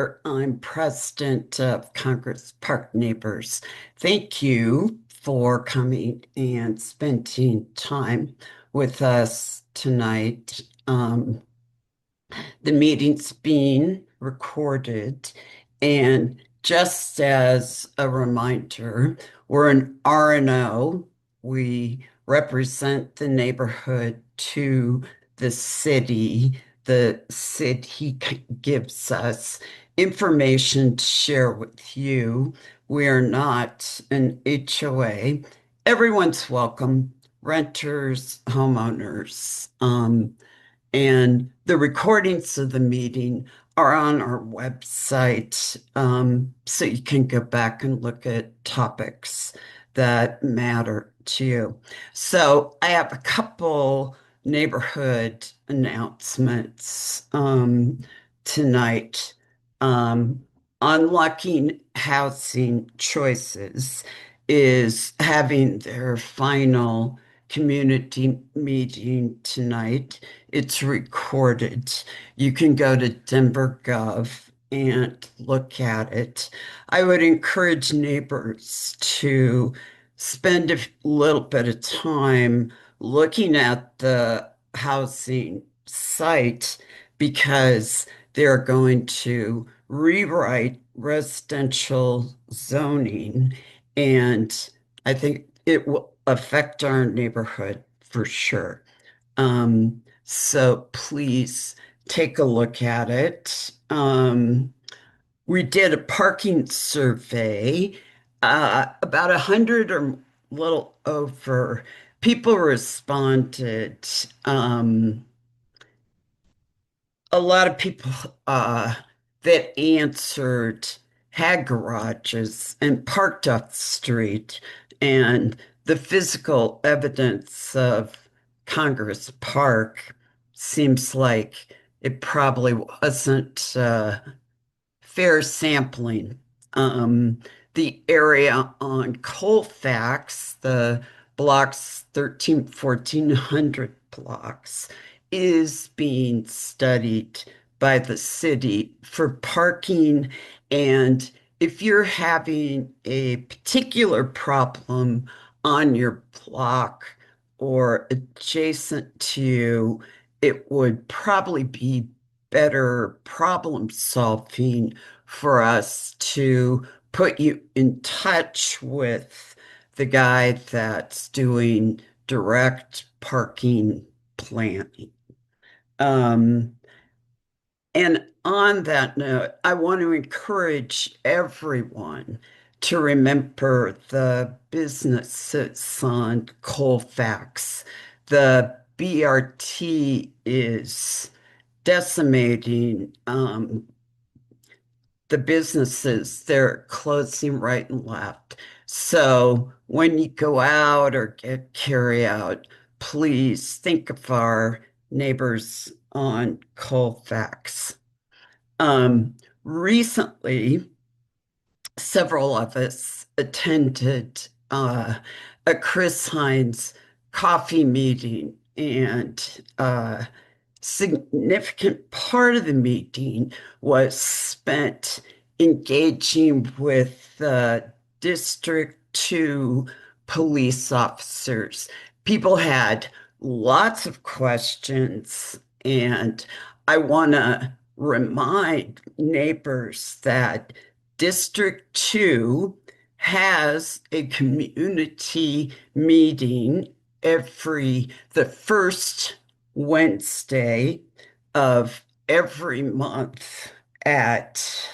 Eppler. I'm president of Congress Park Neighbors. Thank you for coming and spending time with us tonight. The meeting's being recorded, and just as a reminder, we're an RNO. We represent the neighborhood to the city. The city gives us information to share with you. We are not an HOA. Everyone's welcome, renters, homeowners. And the recordings of the meeting are on our website, so you can go back and look at topics that matter to you. So I have a couple neighborhood announcements tonight. Unlocking Housing Choices is having their final community meeting tonight. It's recorded. You can go to Denvergov and look at it. I would encourage neighbors to spend a little bit of time looking at the housing site because they're going to rewrite residential zoning, and I think it will affect our neighborhood for sure. So please take a look at it. We did a parking survey, about 100 or a little over people responded. A lot of people that answered had garages and parked off the street, and the physical evidence of Congress Park seems like it probably wasn't fair sampling. The area on Colfax, the blocks 13, 1400 blocks, is being studied by the city for parking. And if you're having a particular problem on your block or adjacent to you, it would probably be better problem solving for us to put you in touch with the guy that's doing direct parking planning. Um, and on that note, I want to encourage everyone to remember the businesses on Colfax. The BRT is decimating the businesses. They're closing right and left. So when you go out or get carry out, please think of our neighbors on Colfax. Recently, several of us attended a Chris Hines coffee meeting, and significant part of the meeting was spent engaging with the District 2 police officers. People had lots of questions, and I want to remind neighbors that District 2 has a community meeting the first Wednesday of every month at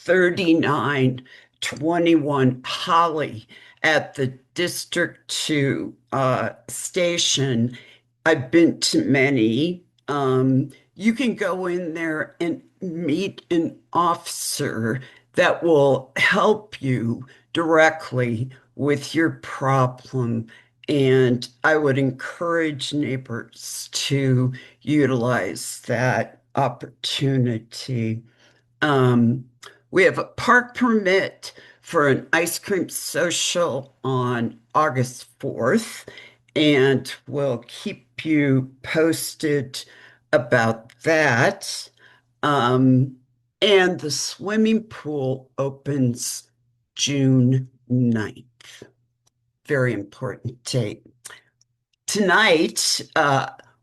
3921 Holly at the District 2 station. I've been to many. You can go in there and meet an officer that will help you directly with your problem. And I would encourage neighbors to utilize that opportunity. Um, we have a park permit for an ice cream social on August 4th, and we'll keep you posted about that. Um, and the swimming pool opens June 9th. Very important date. Tonight,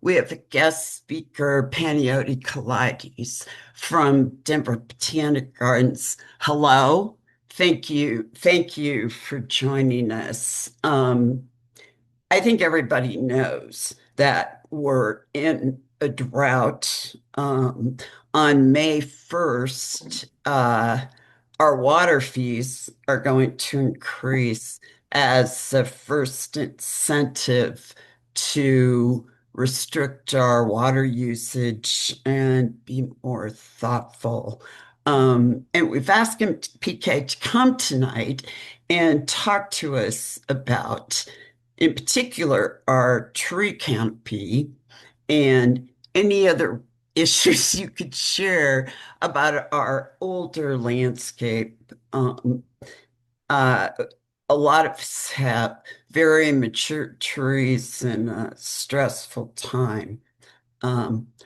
we have a guest speaker, Panayoti Kelaidis from Denver Botanic Gardens. Hello. Thank you. Thank you for joining us. I think everybody knows that we're in a drought. On May 1st, our water fees are going to increase as the first incentive to restrict our water usage and be more thoughtful. And we've asked him, PK, to come tonight and talk to us about, in particular, our tree canopy and any other issues you could share about our older landscape. Uh, a lot of us have very mature trees and a stressful time.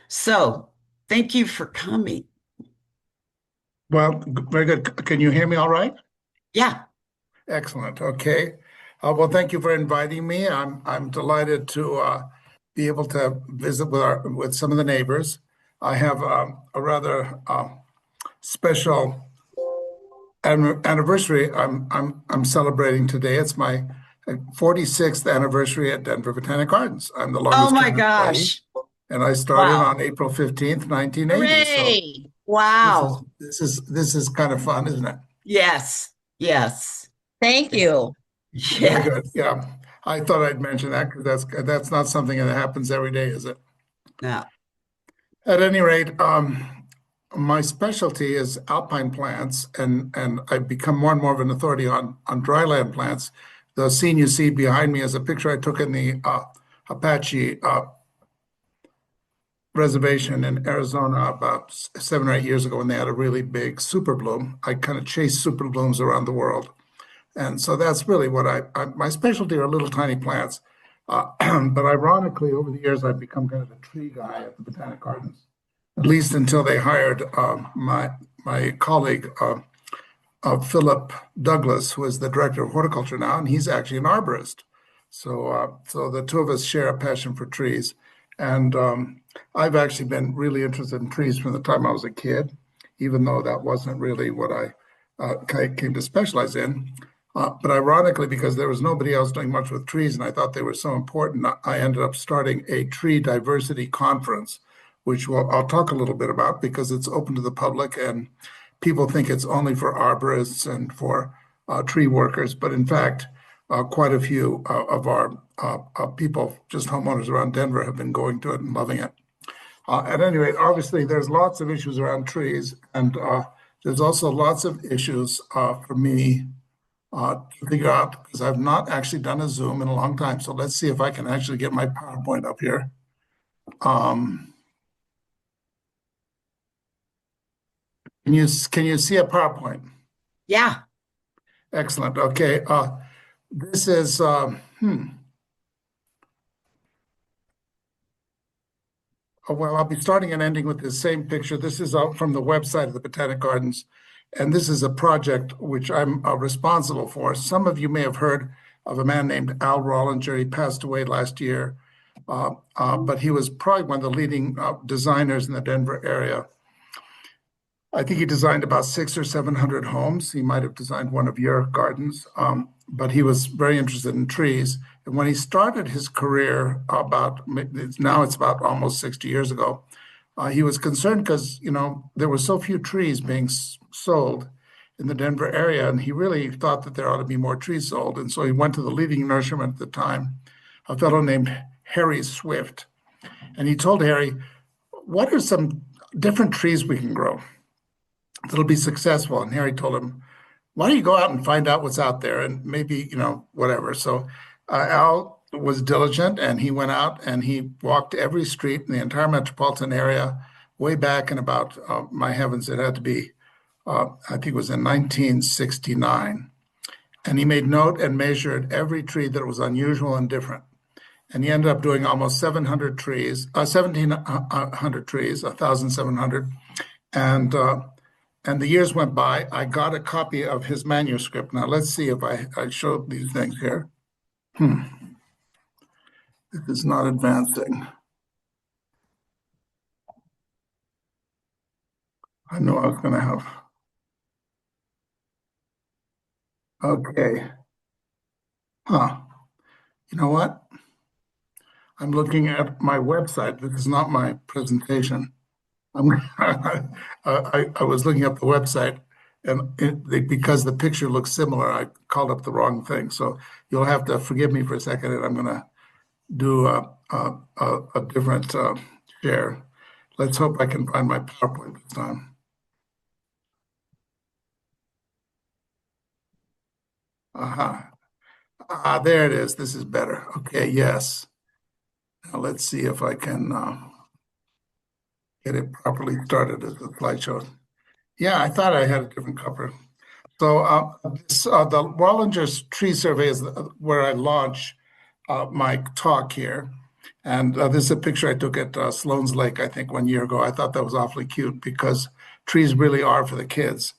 So thank you for coming. Well, very good. Can you hear me all right? Yeah. Excellent. Okay. Well, thank you for inviting me. I'm delighted to be able to visit with some of the neighbors. I have a rather special anniversary I'm celebrating today. It's my 46th anniversary at Denver Botanic Gardens. I'm the Oh longest my term employee, gosh. and I started Wow. on April 15th, 1980. So Hooray. this is Wow. this is kind of fun, isn't it? Yes. Yes. Thank you. Very Yes. good. Yeah. I thought I'd mention that because that's not something that happens every day, is it? Now, At any rate, my specialty is alpine plants, and I've become more and more of an authority on dryland plants. The scene you see behind me is a picture I took in the Apache reservation in Arizona about 7 or 8 years ago when they had a really big super bloom. I kind of chase super blooms around the world. And so that's really what my specialty are little tiny plants. But ironically, over the years, I've become kind of a tree guy at the Botanic Gardens, at least until they hired my colleague, Philip Douglas, who is the director of horticulture now, and he's actually an arborist. So the two of us share a passion for trees. And I've actually been really interested in trees from the time I was a kid, even though that wasn't really what I came to specialize in. But ironically, because there was nobody else doing much with trees, and I thought they were so important, I ended up starting a tree diversity conference, which I'll talk a little bit about because it's open to the public and people think it's only for arborists and for tree workers. But in fact, quite a few of our people, just homeowners around Denver, have been going to it and loving it. At any rate, obviously, there's lots of issues around trees, and there's also lots of issues for me to figure out because I've not actually done a Zoom in a long time. So let's see if I can actually get my PowerPoint up here. Can you see a PowerPoint? yeah. Excellent. Okay. This is well, I'll be starting and ending with the same picture. This is from the website of the Botanic Gardens, and this is a project which I'm responsible for. Some of you may have heard of a man named Al Rollinger. He passed away last year, but he was probably one of the leading designers in the Denver area. I think he designed about 600 or 700 homes. He might have designed one of your gardens, but he was very interested in trees. And when he started his career now it's about almost 60 years ago, he was concerned because, there were so few trees being sold in the Denver area. And he really thought that there ought to be more trees sold. And so he went to the leading nurseryman at the time, a fellow named Harry Swift. And he told Harry, what are some different trees we can grow that'll be successful? And Harry told him, why don't you go out and find out what's out there and maybe, whatever. So Al was diligent and he went out and he walked every street in the entire metropolitan area way back in about, my heavens, it had to be, I think it was in 1969. And he made note and measured every tree that was unusual and different. and he ended up doing almost 700 trees, 1,700 trees, 1,700. And the years went by. I got a copy of his manuscript. Now let's see if I show these things here. This is not advancing. I know I was going to have. Okay. Huh. You know what? I'm looking at my website. This is not my presentation. I'm, I was looking up the website, and because the picture looks similar, I called up the wrong thing. So you'll have to forgive me for a second, and I'm going to do a different share. Let's hope I can find my PowerPoint this time. Aha. Ah, there it is. This is better. Okay, yes. Now let's see if I can get it properly started as a slideshow. Yeah, I thought I had a different cover. So the Wallinger's Tree Survey is where I launch my talk here. And this is a picture I took at Sloan's Lake, I think, 1 year ago. I thought that was awfully cute because trees really are for the kids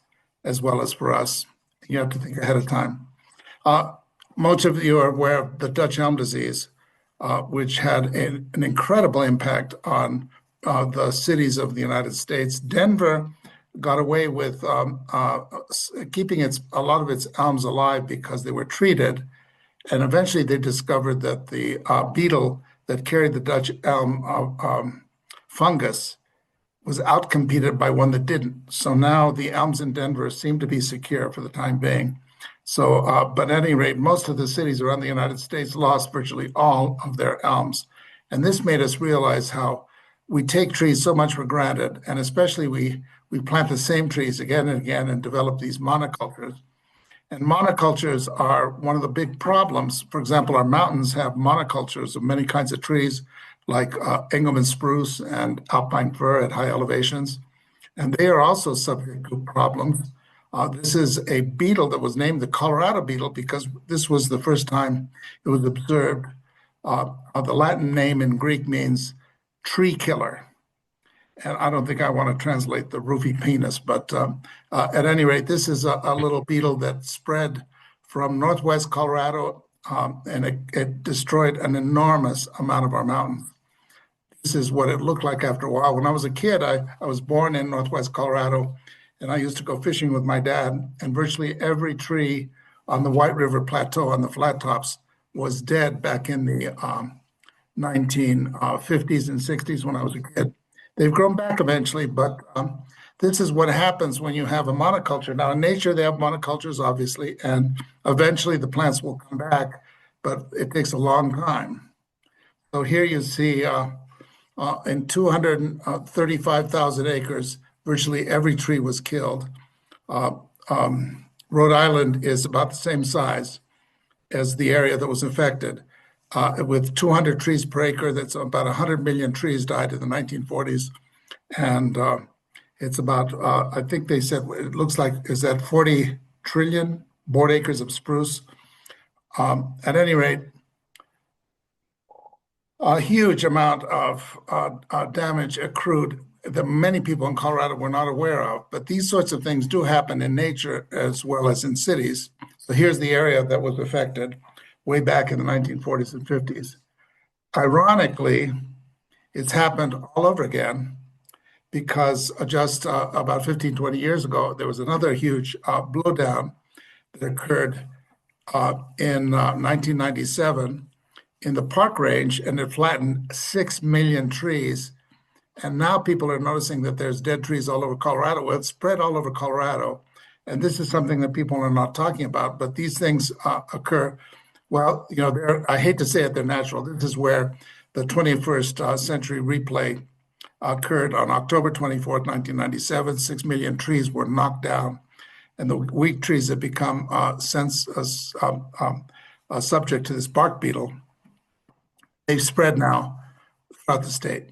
as well as for us. You have to think ahead of time. Uh, Most of you are aware of the Dutch elm disease, which had an incredible impact on the cities of the United States. Denver got away with keeping a lot of its elms alive because they were treated. And eventually they discovered that the beetle that carried the Dutch elm fungus was outcompeted by one that didn't. So now the elms in Denver seem to be secure for the time being. So, but at any rate, most of the cities around the United States lost virtually all of their elms. And this made us realize how we take trees so much for granted, and especially we plant the same trees again and again and develop these monocultures. And monocultures are one of the big problems. For example, our mountains have monocultures of many kinds of trees, like Engelmann spruce and alpine fir at high elevations. And they are also subject to problems. This is a beetle that was named the Colorado beetle because this was the first time it was observed. The Latin name in Greek means tree killer. And I don't think I want to translate the roofy penis, but at any rate, this is a little beetle that spread from northwest Colorado, and it destroyed an enormous amount of our mountains. This is what it looked like after a while. When I was a kid, I was born in northwest Colorado, and I used to go fishing with my dad, and virtually every tree on the White River Plateau on the flat tops was dead back in the 1950s and 60s when I was a kid. They've grown back eventually, but this is what happens when you have a monoculture. Now, in nature, they have monocultures, obviously, and eventually the plants will come back, but it takes a long time. So here you see in 235,000 acres, virtually every tree was killed. Rhode Island is about the same size as the area that was affected. With 200 trees per acre, that's about 100 million trees died in the 1940s. And it's about, I think they said, it looks like, is that 40 trillion board acres of spruce? At any rate, a huge amount of damage accrued that many people in Colorado were not aware of. But these sorts of things do happen in nature as well as in cities. So here's the area that was affected way back in the 1940s and 50s. Ironically, it's happened all over again because just about 15, 20 years ago, there was another huge blowdown that occurred in 1997 in the Park Range, and it flattened 6 million trees. And now people are noticing that there's dead trees all over Colorado. Well, it's spread all over Colorado. And this is something that people are not talking about, but these things occur. Well, you know, I hate to say it, they're natural. This is where the 21st century replay occurred on October 24th, 1997. 6 million trees were knocked down, and the weak trees have become subject to this bark beetle. They've spread now throughout the state.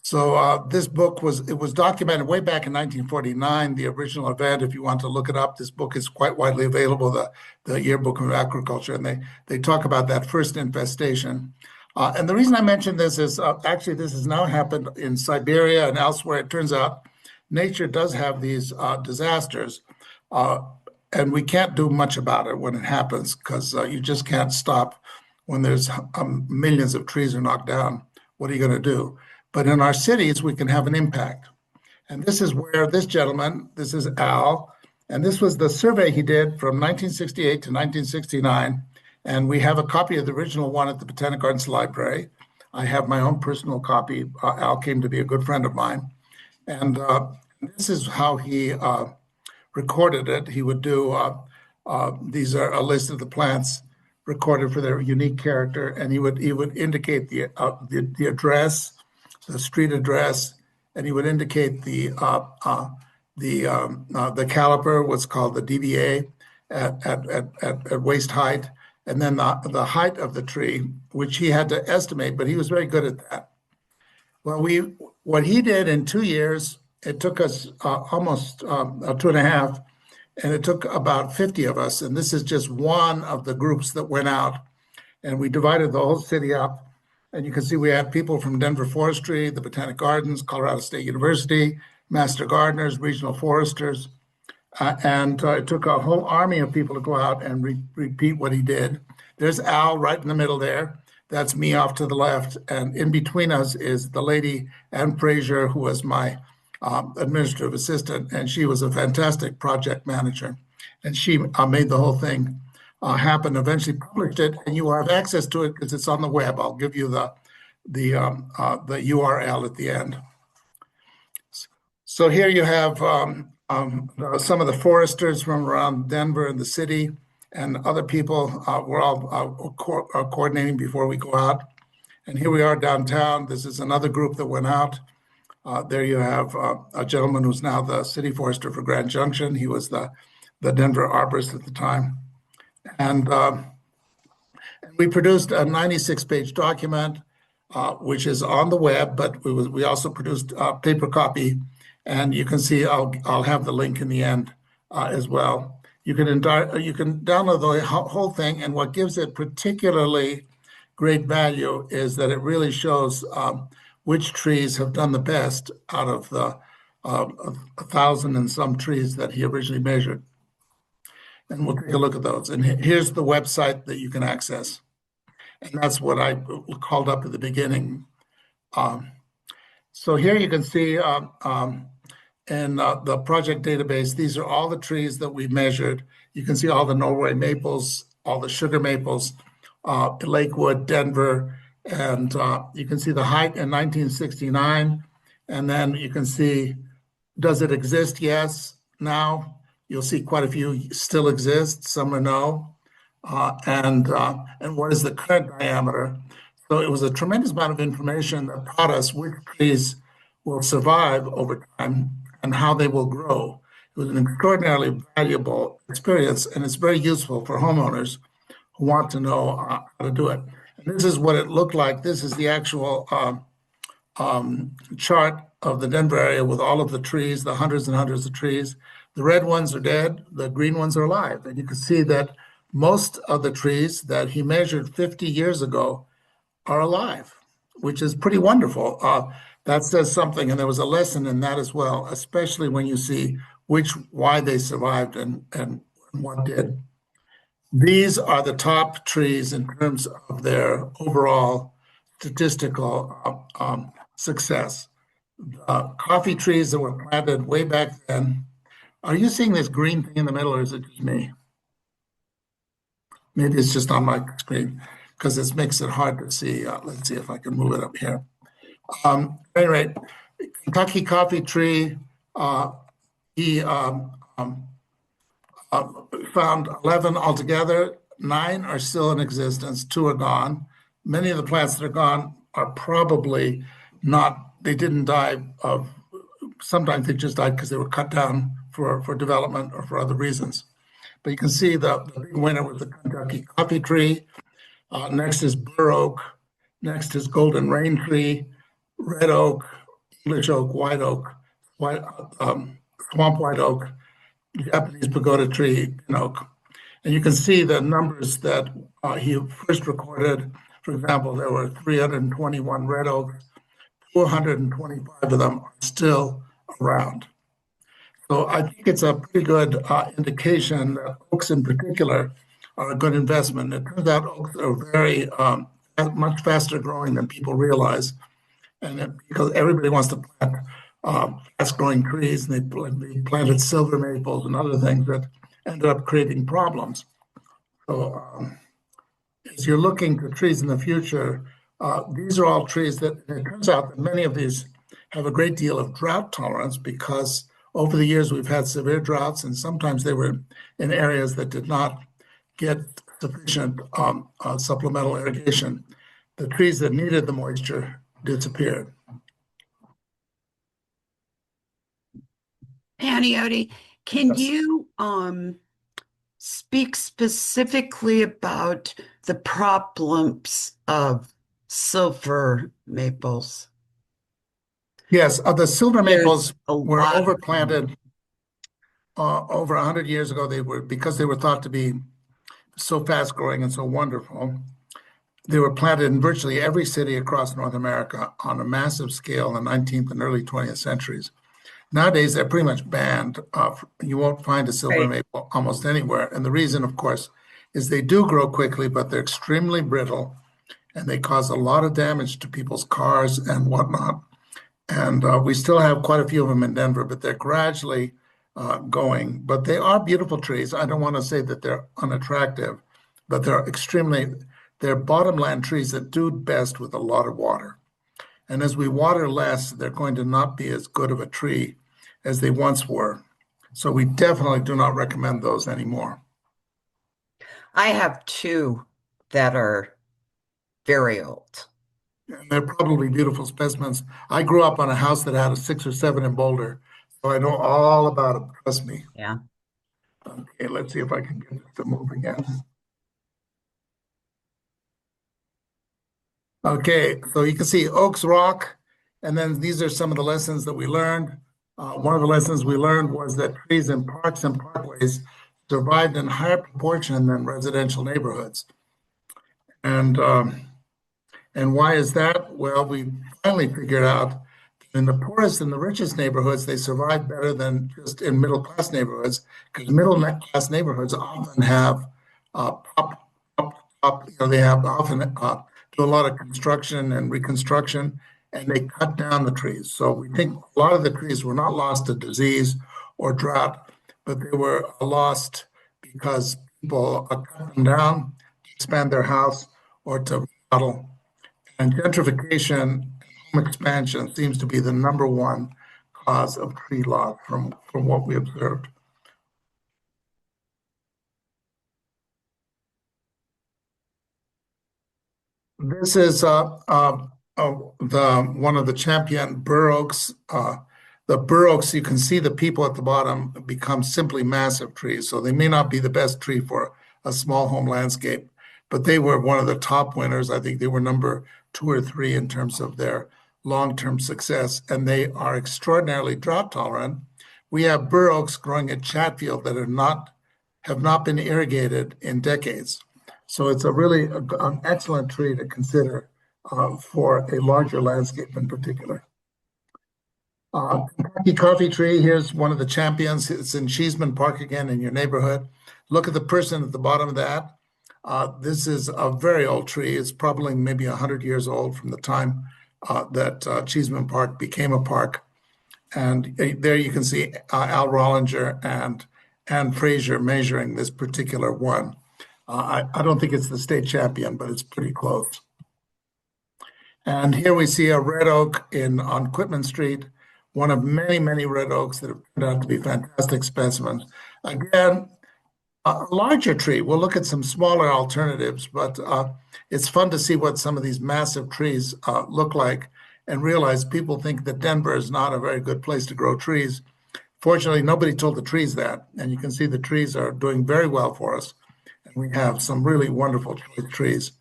So this book was documented way back in 1949, the original event. If you want to look it up, this book is quite widely available, the Yearbook of Agriculture, and they talk about that first infestation. And the reason I mention this is actually this has now happened in Siberia and elsewhere. It turns out nature does have these disasters, uh, and we can't do much about it when it happens because you just can't stop when there's millions of trees are knocked down. What are you going to do? But in our cities, we can have an impact. And this is where this gentleman, this is Al, and this was the survey he did from 1968 to 1969. And we have a copy of the original one at the Botanic Gardens Library. I have my own personal copy. Al came to be a good friend of mine. And this is how he recorded it. He would do, these are a list of the plants recorded for their unique character, and he would indicate the address, the street address, and he would indicate the caliper, what's called the DBA, at waist height, and then the height of the tree, which he had to estimate, but he was very good at that. Well, what he did in 2 years, it took us almost 2.5, and it took about 50 of us, and this is just one of the groups that went out, and we divided the whole city up. And you can see we had people from Denver Forestry, the Botanic Gardens, Colorado State University, master gardeners, regional foresters, and it took a whole army of people to go out and repeat what he did. There's Al right in the middle there. That's me off to the left. And in between us is the lady, Ann Frazier, who was my administrative assistant, and she was a fantastic project manager. And she made the whole thing happen, eventually published it, and you have access to it because it's on the web. I'll give you the URL at the end. So here you have some of the foresters from around Denver and the city, and other people. We're all coordinating before we go out. And here we are downtown. This is another group that went out. There you have a gentleman who's now the city forester for Grand Junction. He was the Denver arborist at the time. And we produced a 96-page document, which is on the web, but we also produced a paper copy. And you can see, I'll have the link in the end as well. You can download the whole thing, and what gives it particularly great value is that it really shows which trees have done the best out of the 1,000 and some trees that he originally measured. And we'll take a look at those. And here's the website that you can access. And that's what I called up at the beginning. So here you can see in the project database, these are all the trees that we measured. You can see all the Norway maples, all the sugar maples, Lakewood, Denver, and you can see the height in 1969. And then you can see, does it exist? Yes. Now you'll see quite a few still exist, some are no. And what is the current diameter? So it was a tremendous amount of information that taught us which trees will survive over time and how they will grow. It was an extraordinarily valuable experience, and it's very useful for homeowners who want to know how to do it. And this is what it looked like. This is the actual chart of the Denver area with all of the trees, the hundreds and hundreds of trees. The red ones are dead, the green ones are alive. And you can see that most of the trees that he measured 50 years ago are alive, which is pretty wonderful. That says something, and there was a lesson in that as well, especially when you see why they survived and what did. These are the top trees in terms of their overall statistical success. Coffee trees that were planted way back then. Are you seeing this green thing in the middle, or is it just me? Maybe it's just on my screen because it makes it hard to see. Let's see if I can move it up here. At any rate, Kentucky coffee tree, he found 11 altogether. 9 are still in existence, 2 are gone. Many of the plants that are gone are probably not, they didn't die of, sometimes they just died because they were cut down for development or for other reasons. But you can see the big winner was the Kentucky coffee tree. Next is bur oak. Next is golden rain tree, red oak, English oak, white oak, white, swamp white oak, Japanese pagoda tree, and oak. And you can see the numbers that he first recorded. For example, there were 321 red oaks, 425 of them are still around. So I think it's a pretty good indication that oaks in particular are a good investment. It turns out oaks are very much faster growing than people realize, and because everybody wants to plant fast growing trees, and they planted silver maples and other things that ended up creating problems. So as you're looking to trees in the future, these are all trees that it turns out that many of these have a great deal of drought tolerance because over the years we've had severe droughts, and sometimes they were in areas that did not get sufficient supplemental irrigation. The trees that needed the moisture disappeared. Panayoti, can Yes. you speak specifically about the problems of silver maples? Yes, the silver There's maples a were lot of them. overplanted over 100 years ago. They were because they were thought to be so fast growing and so wonderful. They were planted in virtually every city across North America on a massive scale in the 19th and early 20th centuries. Nowadays, they're pretty much banned. You won't find a silver Right. maple almost anywhere. And the reason, of course, is they do grow quickly, but they're extremely brittle and they cause a lot of damage to people's cars and whatnot. And we still have quite a few of them in Denver, but they're gradually going. But they are beautiful trees. I don't want to say that they're unattractive, but they're bottomland trees that do best with a lot of water. And as we water less, they're going to not be as good of a tree as they once were. So we definitely do not recommend those anymore. I have two that are very old. And they're probably beautiful specimens. I grew up on a house that had a 6 or 7 in Boulder, so I know all about them. Trust me. Yeah. Okay, let's see if I can get this to move again. Okay, so you can see Oaks Rock, and then these are some of the lessons that we learned. One of the lessons we learned was that trees in parks and parkways survived in higher proportion than residential neighborhoods. And and why is that? Well, we finally figured out in the poorest and the richest neighborhoods, they survive better than just in middle class neighborhoods, because middle class neighborhoods often have they have often do a lot of construction and reconstruction, and they cut down the trees. So we think a lot of the trees were not lost to disease or drought, but they were lost because people cut them down, to expand their house, or to remodel. And gentrification, home expansion seems to be the number one cause of tree loss from what we observed. This is the one of the champion bur oaks. The bur oaks, you can see the people at the bottom become simply massive trees. So they may not be the best tree for a small home landscape, but they were one of the top winners. I think they were number 2 or 3 in terms of their long-term success, and they are extraordinarily drought tolerant. We have bur oaks growing at Chatfield that have not been irrigated in decades. So it's an excellent tree to consider for a larger landscape in particular. Kentucky coffee tree, here's one of the champions. It's in Cheeseman Park again in your neighborhood. Look at the person at the bottom of that. This is a very old tree. It's probably maybe 100 years old from the time that Cheeseman Park became a park. And there you can see Al Rollinger and Ann Fraser measuring this particular one. I don't think it's the state champion, but it's pretty close. And here we see a red oak on Quitman Street, one of many, many red oaks that have turned out to be fantastic specimens. Again, a larger tree. We'll look at some smaller alternatives, but it's fun to see what some of these massive trees look like and realize people think that Denver is not a very good place to grow trees. Fortunately, nobody told the trees that, and you can see the trees are doing very well for us. And we have some really wonderful trees.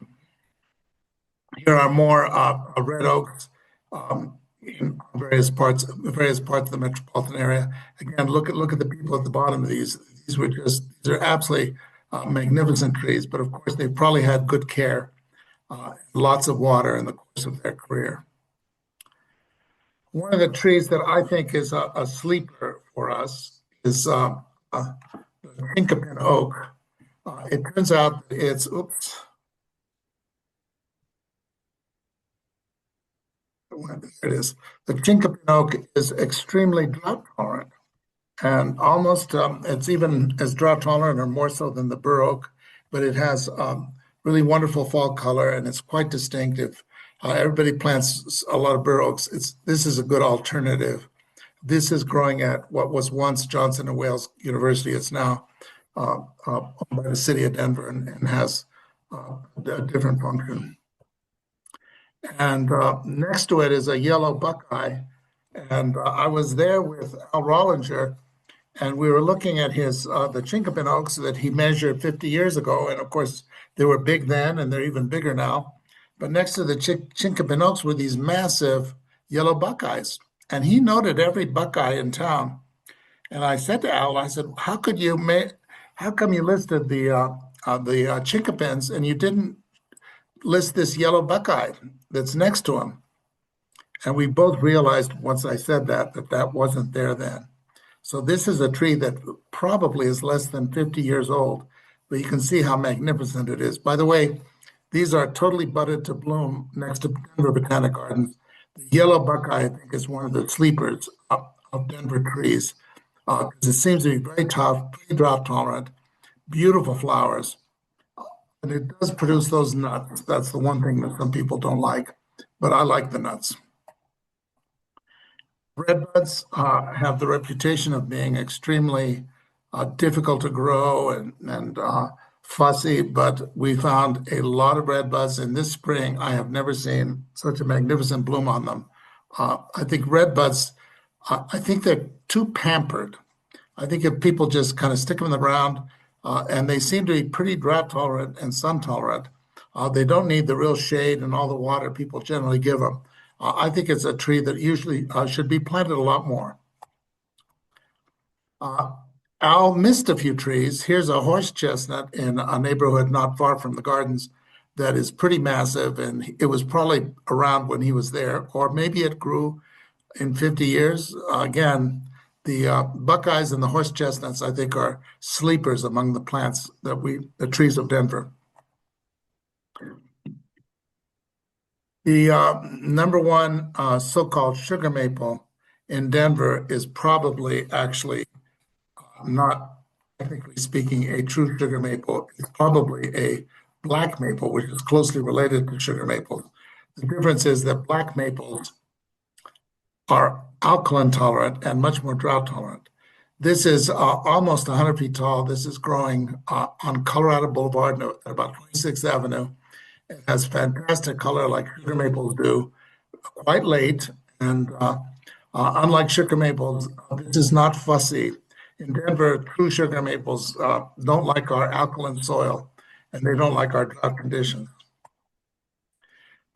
Here are more red oaks. in various parts of the metropolitan area. Again, look at the people at the bottom of these. These are absolutely magnificent trees, but of course they probably had good care, lots of water in the course of their career. One of the trees that I think is a sleeper for us is the chinkapin oak. It turns out that oops, there it is. The chinkapin oak is extremely drought tolerant. And almost it's even as drought tolerant or more so than the bur oak, but it has really wonderful fall color and it's quite distinctive. Everybody plants a lot of bur oaks. This is a good alternative. This is growing at what was once Johnson and Wales University. It's now owned by the city of Denver and has a different function. And next to it is a yellow buckeye. And I was there with Al Rollinger, and we were looking at his the chinkapin oaks that he measured 50 years ago. And of course, they were big then, and they're even bigger now. But next to the chinkapin oaks were these massive yellow buckeyes. And he noted every buckeye in town. And I said to Al, I said, how come you listed the chinkapins and you didn't list this yellow buckeye that's next to him? And we both realized once I said that wasn't there then. So this is a tree that probably is less than 50 years old, but you can see how magnificent it is. By the way, these are totally budded to bloom next to Denver Botanic Gardens. The yellow buckeye, I think, is one of the sleepers of Denver trees because it seems to be very tough, very drought tolerant, beautiful flowers, and it does produce those nuts. That's the one thing that some people don't like, but I like the nuts. Redbuds have the reputation of being extremely difficult to grow and fussy, but we found a lot of redbuds in this spring. I have never seen such a magnificent bloom on them. I think redbuds, I think they're too pampered. I think if people just kind of stick them in the ground, and they seem to be pretty drought tolerant and sun tolerant. They don't need the real shade and all the water people generally give them. I think it's a tree that usually should be planted a lot more. Al missed a few trees. Here's a horse chestnut in a neighborhood not far from the gardens that is pretty massive, and it was probably around when he was there, or maybe it grew in 50 years. Again, the buckeyes and the horse chestnuts, I think, are sleepers among the plants the trees of Denver. The number one so-called sugar maple in Denver is probably actually not technically speaking a true sugar maple. It's probably a black maple, which is closely related to sugar maples. The difference is that black maples are alkaline tolerant and much more drought tolerant. This is almost 100 feet tall. This is growing on Colorado Boulevard at about 26th Avenue. It has fantastic color like sugar maples do, quite late. And unlike sugar maples, this is not fussy. In Denver, true sugar maples don't like our alkaline soil and they don't like our drought conditions.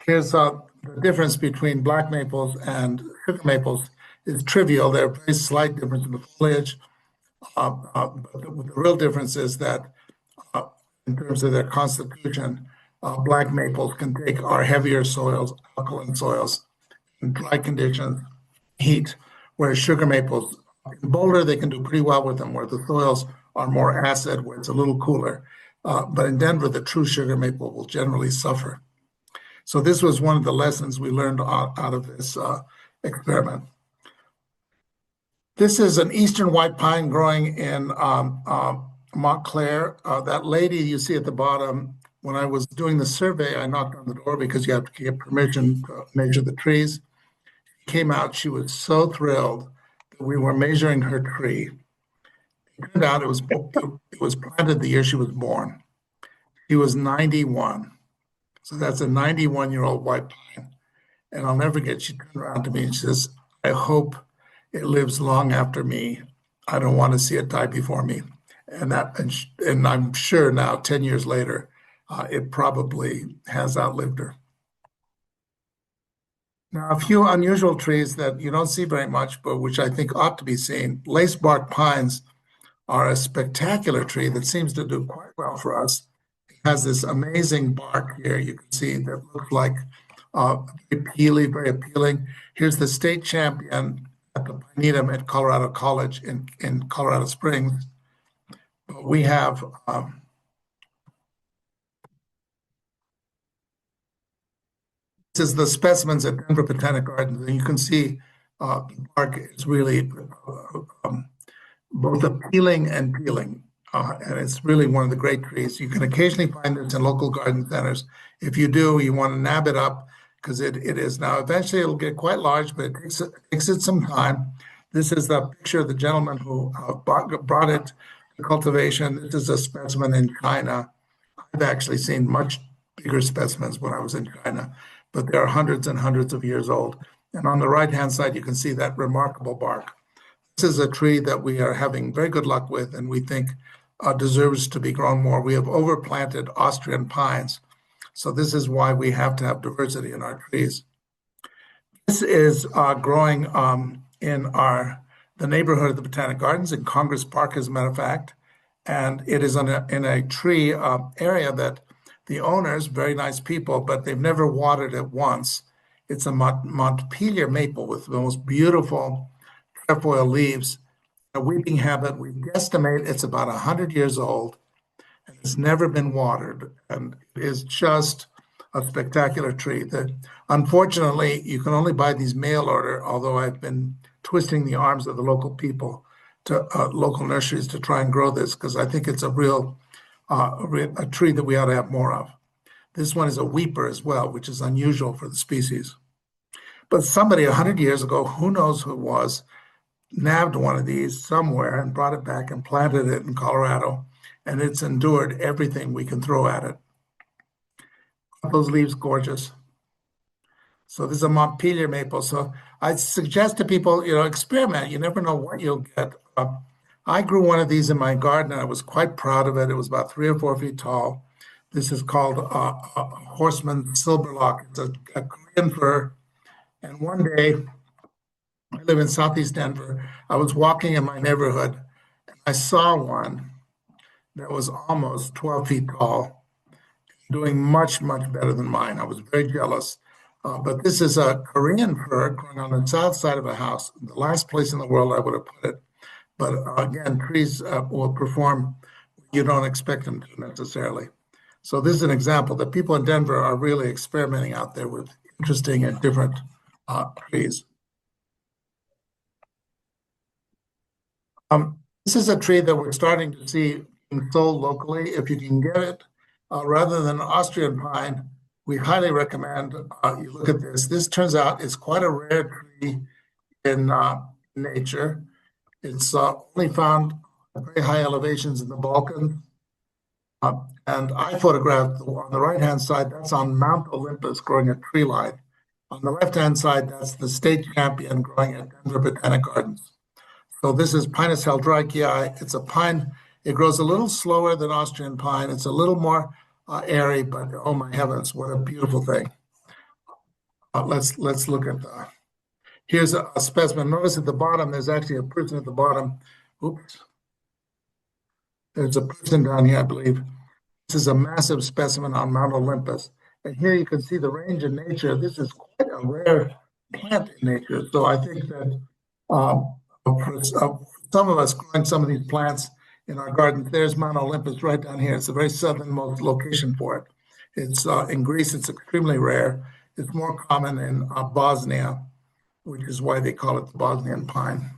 Here's the difference between black maples and sugar maples is trivial. There are very slight difference in the foliage. But the real difference is that in terms of their constitution, black maples can take our heavier soils, alkaline soils, in dry conditions, heat, whereas sugar maples, in Boulder, they can do pretty well with them, where the soils are more acid, where it's a little cooler. But in Denver, the true sugar maple will generally suffer. So this was one of the lessons we learned out of this experiment. This is an eastern white pine growing in Montclair. That lady you see at the bottom, when I was doing the survey, I knocked on the door because you have to get permission to measure the trees. She came out, she was so thrilled that we were measuring her tree. It turned out it was planted the year she was born. She was 91. So that's a 91-year-old white pine. And I'll never forget, she turned around to me and she says, I hope it lives long after me. I don't want to see it die before me. And I'm sure now, 10 years later, it probably has outlived her. Now, a few unusual trees that you don't see very much, but which I think ought to be seen. Lacebark pines are a spectacular tree that seems to do quite well for us. It has this amazing bark here you can see that looks like very peely, very appealing. Here's the state champion at the Pinetum at Colorado College in Colorado Springs. We have this is the specimens at Denver Botanic Gardens, and you can see the bark is really both appealing and peeling. And it's really one of the great trees. You can occasionally find this in local garden centers. If you do, you want to nab it up because it is now eventually it'll get quite large, but it takes it some time. This is the picture of the gentleman who brought it to cultivation. This is a specimen in China. I've actually seen much bigger specimens when I was in China, but they are hundreds and hundreds of years old. And on the right-hand side, you can see that remarkable bark. This is a tree that we are having very good luck with, and we think deserves to be grown more. We have overplanted Austrian pines, so this is why we have to have diversity in our trees. This is growing in the neighborhood of the Botanic Gardens in Congress Park, as a matter of fact, and it is in a tree area that the owners, very nice people, but they've never watered it once. It's a Montpelier maple with the most beautiful trefoil leaves, a weeping habit. We guesstimate it's about 100 years old and it's never been watered. And it is just a spectacular tree that unfortunately you can only buy these mail order, although I've been twisting the arms of the local people to local nurseries to try and grow this because I think it's a tree that we ought to have more of. This one is a weeper as well, which is unusual for the species. But somebody 100 years ago, who knows who it was, nabbed one of these somewhere and brought it back and planted it in Colorado, and it's endured everything we can throw at it. Those leaves gorgeous. So this is a Montpelier maple. So I suggest to people, experiment. You never know what you'll get. I grew one of these in my garden, and I was quite proud of it. It was about 3 or 4 feet tall. This is called a horseman silverlock. It's a Korean fir. And one day, I live in Southeast Denver. I was walking in my neighborhood. And I saw one that was almost 12 feet tall, doing much, much better than mine. I was very jealous. But this is a Korean fir growing on the south side of a house, the last place in the world I would have put it. But again, trees will perform you don't expect them to necessarily. So this is an example that people in Denver are really experimenting out there with interesting and different trees. This is a tree that we're starting to see being sold locally. If you can get it, rather than Austrian pine, we highly recommend you look at this. This turns out is quite a rare tree in nature. It's only found at very high elevations in the Balkans. And I photographed on the right-hand side, that's on Mount Olympus growing a tree line. On the left-hand side, that's the state champion growing at Denver Botanic Gardens. So this is Pinus heldreichii. It's a pine. It grows a little slower than Austrian pine. It's a little more airy, but oh my heavens, what a beautiful thing. Let's look at here's a specimen. Notice at the bottom, there's actually a person at the bottom. Oops. There's a person down here, I believe. This is a massive specimen on Mount Olympus. And here you can see the range in nature. This is quite a rare plant in nature. So I think that for some of us growing some of these plants in our gardens, there's Mount Olympus right down here. It's the very southernmost location for it. It's in Greece, it's extremely rare. It's more common in Bosnia, which is why they call it the Bosnian pine.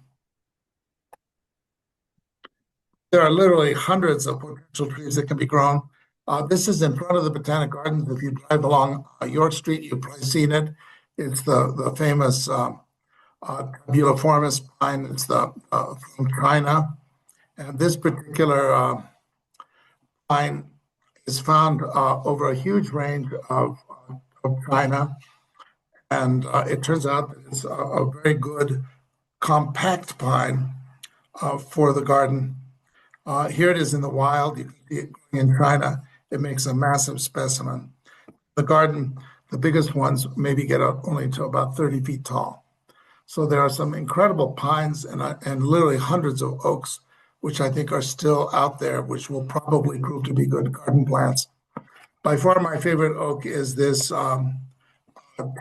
There are literally hundreds of potential trees that can be grown. This is in front of the Botanic Gardens. If you drive along York Street, you've probably seen it. It's the famous Buliformis pine. It's from China. And this particular pine is found over a huge range of China. And it turns out that it's a very good compact pine for the garden. Here it is in the wild. You can see it growing in China. It makes a massive specimen. The garden, The biggest ones maybe get up only to about 30 feet tall. So there are some incredible pines and literally hundreds of oaks, which I think are still out there, which will probably prove to be good garden plants. By far, my favorite oak is this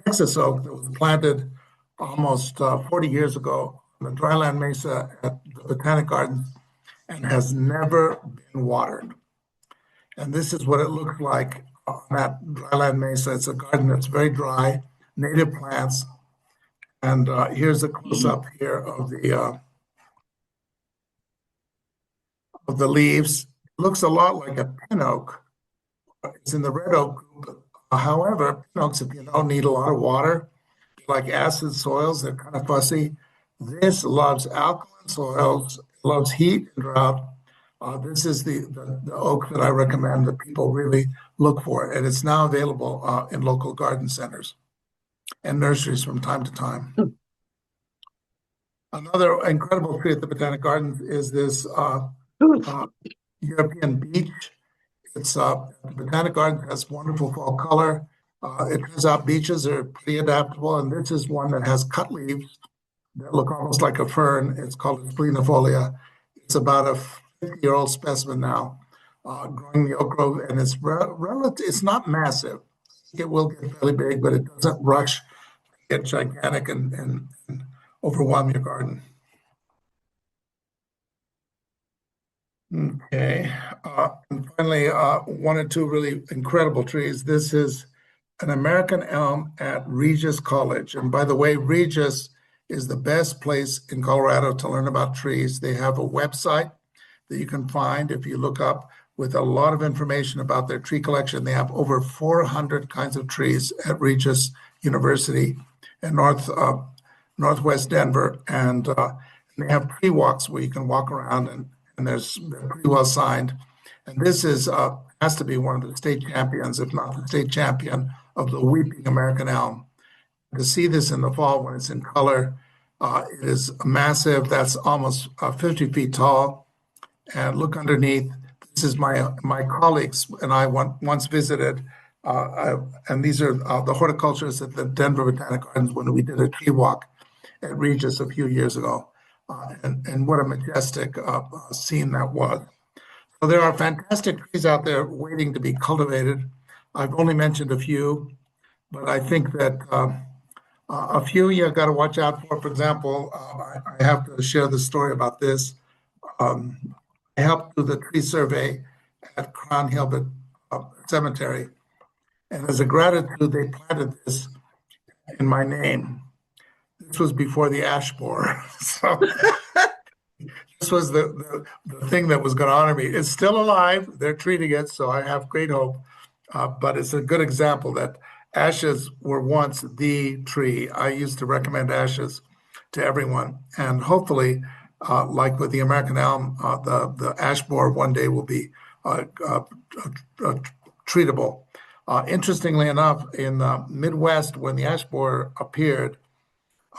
Texas oak that was planted almost 40 years ago on the dryland mesa at the Botanic Gardens and has never been watered. And this is what it looks like on that dryland mesa. It's a garden that's very dry, native plants. And here's a close-up here of the leaves. It looks a lot like a pin oak. It's in the red oak group. However, pin oaks, if you know, need a lot of water. Like acid soils, they're kind of fussy. This loves alkaline soils, loves heat and drought. This is the oak that I recommend that people really look for, and it's now available in local garden centers and nurseries from time to time. Another incredible tree at the Botanic Gardens is this European beech. It's the Botanic Garden has wonderful fall color. It turns out beeches are pretty adaptable, and this is one that has cut leaves that look almost like a fern. It's called a splenifolia. It's about a 50-year-old specimen now, growing the oak grove, and it's relative. It's not massive. It will get fairly big, but it doesn't rush, get gigantic, and overwhelm your garden. Okay. And finally, one or two really incredible trees. This is an American elm at Regis College. And by the way, Regis is the best place in Colorado to learn about trees. They have a website that you can find if you look up with a lot of information about their tree collection. They have over 400 kinds of trees at Regis University in northwest Denver. And they have tree walks where you can walk around and they're pretty well signed. And this is has to be one of the state champions, if not the state champion, of the weeping American elm. To see this in the fall when it's in color, it is massive. That's almost 50 feet tall. And look underneath. This is my colleagues and I once visited, and these are the horticulturists at the Denver Botanic Gardens when we did a tree walk at Regis a few years ago. And what a majestic scene that was. So there are fantastic trees out there waiting to be cultivated. I've only mentioned a few, but I think that a few you got to watch out for. For example, I have to share the story about this. I helped do the tree survey at Crown Hill Cemetery, and as a gratitude, they planted this in my name. This was before the ash borer, so this was the thing that was going to honor me. It's still alive. They're treating it, so I have great hope. But it's a good example that ashes were once the tree. I used to recommend ashes to everyone, and hopefully, like with the American elm, the ash borer one day will be treatable. Interestingly enough, in the Midwest, when the ash borer appeared,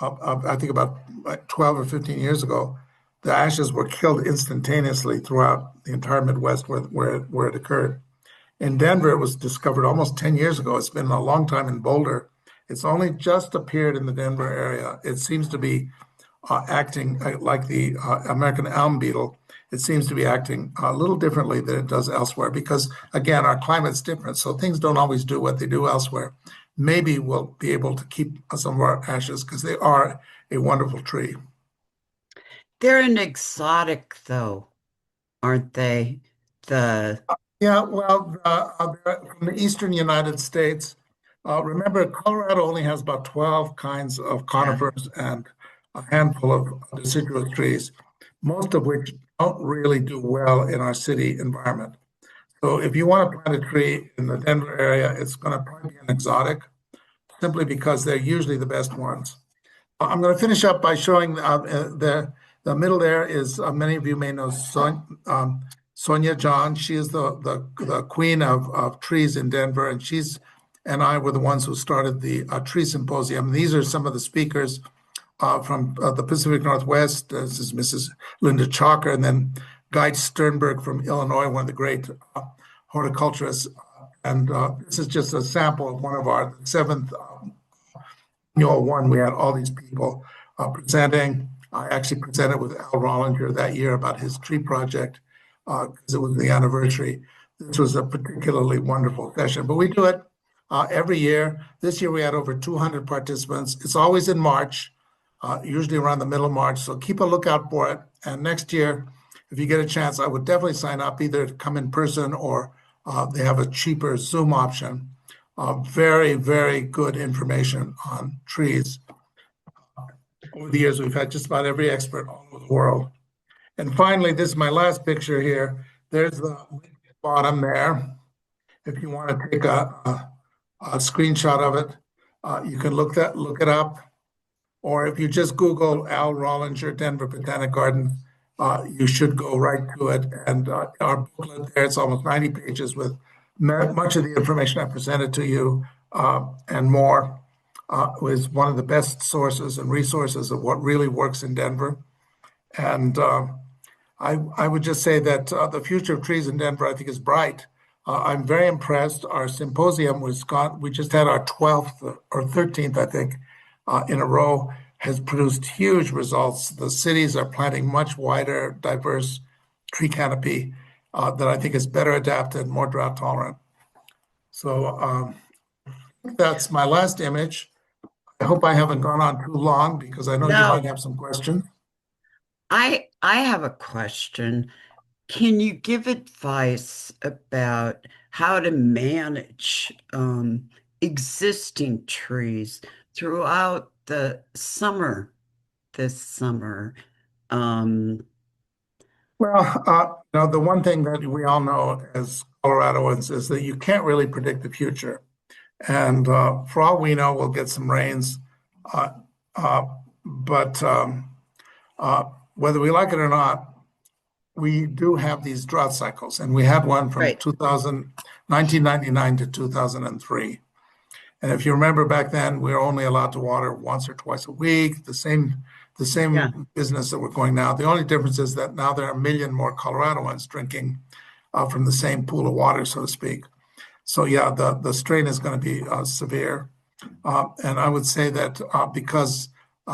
I think about 12 or 15 years ago, the ashes were killed instantaneously throughout the entire Midwest where it occurred. In Denver, it was discovered almost 10 years ago. It's been a long time in Boulder. It's only just appeared in the Denver area. It seems to be acting like the American elm beetle. It seems to be acting a little differently than it does elsewhere because, again, our climate's different. So things don't always do what they do elsewhere. Maybe we'll be able to keep some of our ashes because they are a wonderful tree. They're an exotic, though, aren't they? The Yeah, well, from the eastern United States, remember, Colorado only has about 12 kinds of yeah. conifers and a handful of deciduous trees, most of which don't really do well in our city environment. So if you want to plant a tree in the Denver area, it's going to probably be an exotic, simply because they're usually the best ones. I'm going to finish up by showing the middle there is many of you may know Sonia John. She is the queen of trees in Denver, and she's and I were the ones who started the tree symposium. These are some of the speakers from the Pacific Northwest. This is Mrs. Linda Chalker, and then Guy Sternberg from Illinois, one of the great horticulturists. And this is just a sample of one of our seventh annual one. We had all these people presenting. I actually presented with Al Rollinger that year about his tree project because it was the anniversary. This was a particularly wonderful session, but we do it every year. This year we had over 200 participants. It's always in March, usually around the middle of March. So keep a lookout for it. And next year, if you get a chance, I would definitely sign up either to come in person or they have a cheaper Zoom option. Very, very good information on trees. Over the years, we've had just about every expert all over the world. And finally, this is my last picture here. There's the bottom there. If you want to take a screenshot of it, you can look it up. Or if you just Google Al Rollinger, Denver Botanic Garden, you should go right to it. And our booklet there, it's almost 90 pages with much of the information I presented to you and more. Was one of the best sources and resources of what really works in Denver. And I would just say that the future of trees in Denver, I think, is bright. I'm very impressed. Our symposium we just had our 12th or 13th, I think, in a row, has produced huge results. The cities are planting much wider, diverse tree canopy that I think is better adapted, more drought tolerant. So that's my last image. I hope I haven't gone on too long because I know you might No, have some questions. I have a question. Can you give advice about how to manage existing trees throughout the summer this summer? Um, Well, the one thing that we all know as Coloradoans is that you can't really predict the future. And for all we know, we'll get some rains. Uh, uh, but uh, whether we like it or not, we do have these drought cycles. And we had one from right. 1999 to 2003. And if you remember back then, we were only allowed to water once or twice a week, the Yeah. same business that we're going now. The only difference is that now there are a million more Coloradoans drinking from the same pool of water, so to speak. So yeah, the strain is going to be severe. And I would say that because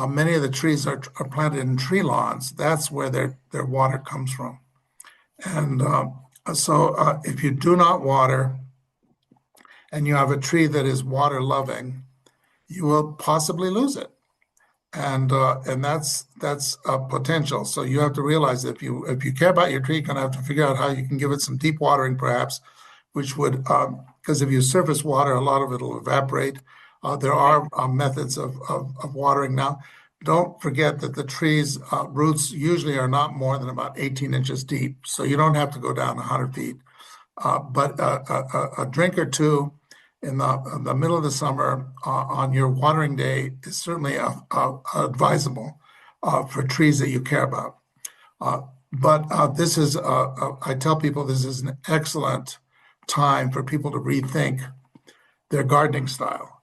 many of the trees are planted in tree lawns, that's where their water comes from. And so if you do not water and you have a tree that is water loving, you will possibly lose it. And that's a potential. So you have to realize that if you care about your tree, you're gonna have to figure out how you can give it some deep watering, perhaps, which would because if you surface water, a lot of it will evaporate. There Right. are methods of watering now. Don't forget that the tree's roots usually are not more than about 18 inches deep, so you don't have to go down 100 feet. But a drink or two in the middle of the summer on your watering day is certainly advisable for trees that you care about. Uh, but this is, I tell people this is an excellent time for people to rethink their gardening style.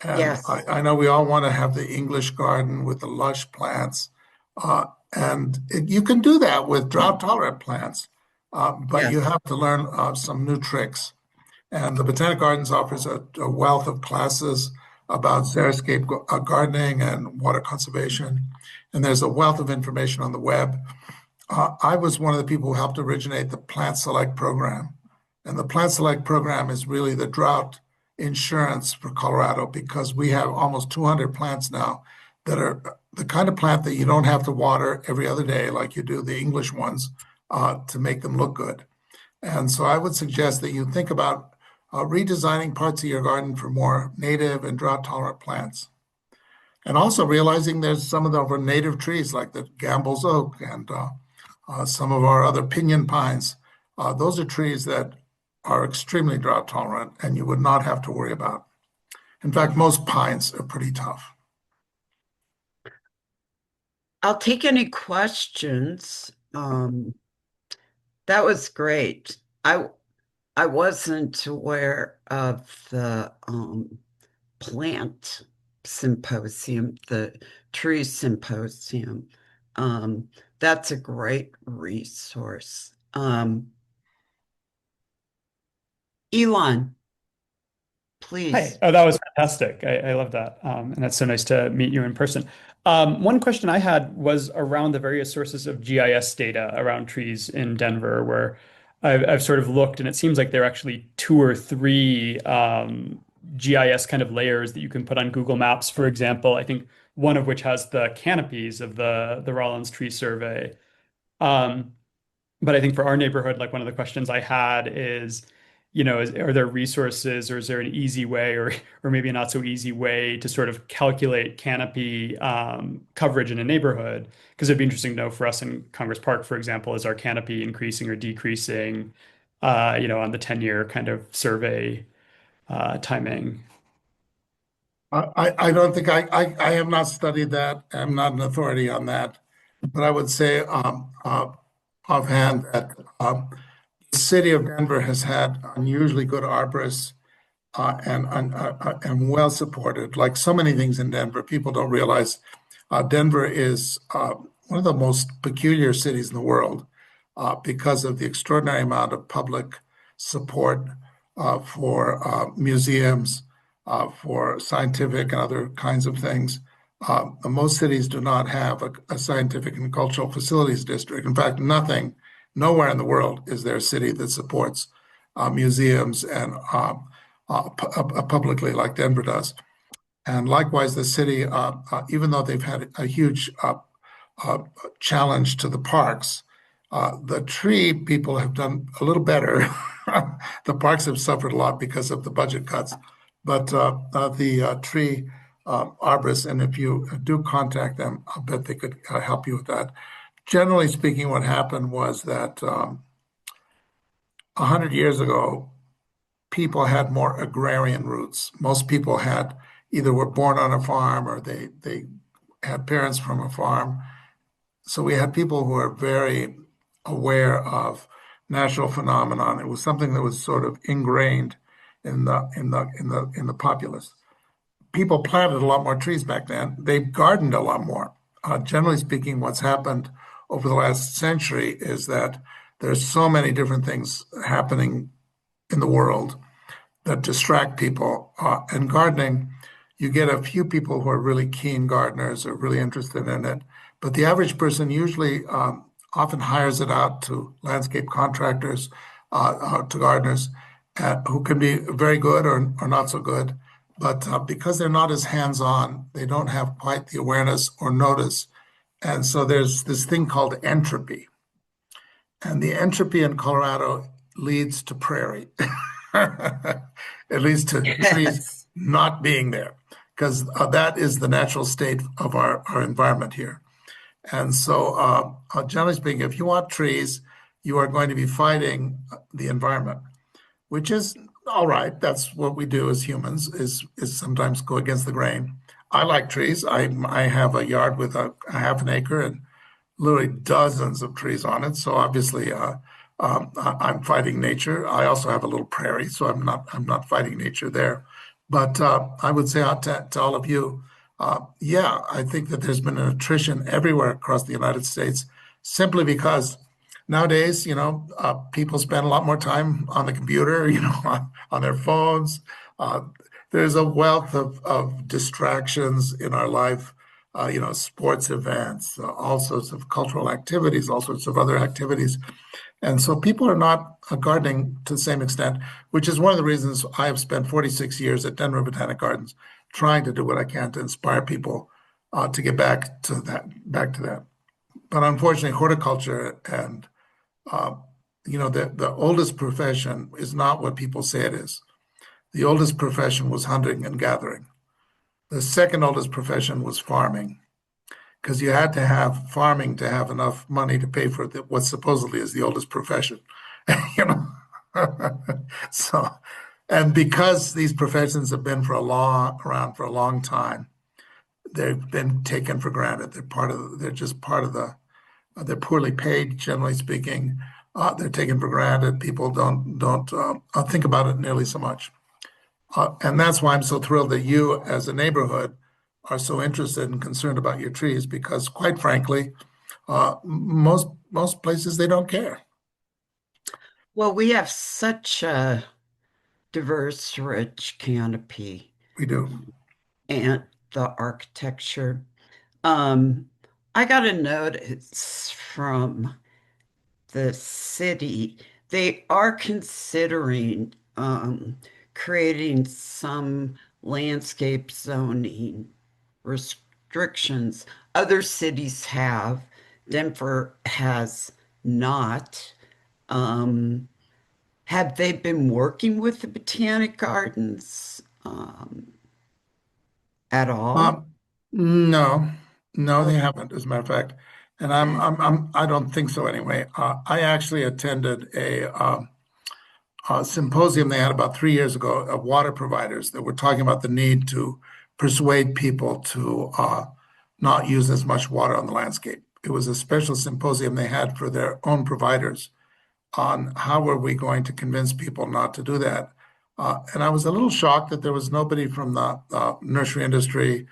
And Yes. I know we all want to have the English garden with the lush plants. Uh, you can do that with drought tolerant plants, but you Yes. have to learn some new tricks. And the Botanic Gardens offers a wealth of classes about xeriscape gardening and water conservation. And there's a wealth of information on the web. I was one of the people who helped originate the Plant Select program. And the Plant Select program is really the drought insurance for Colorado because we have almost 200 plants now that are the kind of plant that you don't have to water every other day like you do the English ones to make them look good. And so I would suggest that you think about redesigning parts of your garden for more native and drought tolerant plants. And also realizing there's some of the native trees like the Gambel's oak and some of our other pinyon pines. Those are trees that are extremely drought tolerant and you would not have to worry about. In fact, most pines are pretty tough. I'll take any questions. That was great. I wasn't aware of the plant symposium, the tree symposium. Um, that's a great resource. Elon, please. Hi. Oh, that was fantastic. I love that. And that's so nice to meet you in person. One question I had was around the various sources of GIS data around trees in Denver, where I've sort of looked, and it seems like there are actually two or three GIS kind of layers that you can put on Google Maps, for example. I think one of which has the canopies of the Rollins Tree Survey. Um, but I think for our neighborhood, like one of the questions I had is, are there resources or is there an easy way or maybe a not so easy way to sort of calculate canopy coverage in a neighborhood? Because it'd be interesting to know for us in Congress Park, for example, is our canopy increasing or decreasing, on the 10-year kind of survey timing? I don't think I have not studied that. I'm not an authority on that. But I would say offhand that the city of Denver has had unusually good arborists and well supported. Like so many things in Denver, people don't realize Denver is one of the most peculiar cities in the world because of the extraordinary amount of public support for museums, for scientific and other kinds of things. Most cities do not have a scientific and cultural facilities district. In fact, nowhere in the world is there a city that supports museums and publicly like Denver does. And likewise, the city, even though they've had a huge uh, challenge to the parks, the tree people have done a little better. The parks have suffered a lot because of the budget cuts, but the tree arborists, and if you do contact them, I bet they could help you with that. Generally speaking, what happened was that 100 years ago, people had more agrarian roots. Most people had either were born on a farm or they had parents from a farm. So we had people who are very aware of natural phenomenon. It was something that was sort of ingrained in the populace. People planted a lot more trees back then. They gardened a lot more. Generally speaking, what's happened over the last century is that there's so many different things happening in the world that distract people. And gardening, you get a few people who are really keen gardeners or really interested in it, but the average person usually often hires it out to landscape contractors, to gardeners, who can be very good or not so good. But because they're not as hands-on, they don't have quite the awareness or notice. And so there's this thing called entropy. And the entropy in Colorado leads to prairie. It leads to trees Yes. not being there because that is the natural state of our environment here. And so, generally speaking, if you want trees, you are going to be fighting the environment, which is all right. That's what we do as humans, is sometimes go against the grain. I like trees. I have a yard with a half an acre and literally dozens of trees on it. So obviously, I'm fighting nature. I also have a little prairie, so I'm not fighting nature there. But I would say out to all of you, yeah, I think that there's been an attrition everywhere across the United States simply because nowadays, people spend a lot more time on the computer, on their phones. Uh, there's a wealth of distractions in our life, sports events, all sorts of cultural activities, all sorts of other activities. And so people are not gardening to the same extent, which is one of the reasons I have spent 46 years at Denver Botanic Gardens trying to do what I can to inspire people to get back to that. But unfortunately, horticulture and uh, the oldest profession is not what people say it is. The oldest profession was hunting and gathering. The second oldest profession was farming, because you had to have farming to have enough money to pay for what supposedly is the oldest profession. you know, so and because these professions have been around for a long time, they've been taken for granted. They're just part of they're poorly paid, generally speaking. They're taken for granted. People don't think about it nearly so much. And that's why I'm so thrilled that you, as a neighborhood, are so interested and concerned about your trees, because quite frankly, most places they don't care. Well, we have such a diverse, rich canopy We do. and the architecture. Um, I got a notice from the city. They are considering creating some landscape zoning restrictions. Other cities have. Denver has not. Um, have they been working with the Botanic Gardens at all? Um, no, no, they Oh, haven't, as a matter of fact. And I don't think so anyway. I actually attended a symposium they had about 3 years ago of water providers that were talking about the need to persuade people to not use as much water on the landscape. It was a special symposium they had for their own providers on how are we going to convince people not to do that. And I was a little shocked that there was nobody from the nursery industry,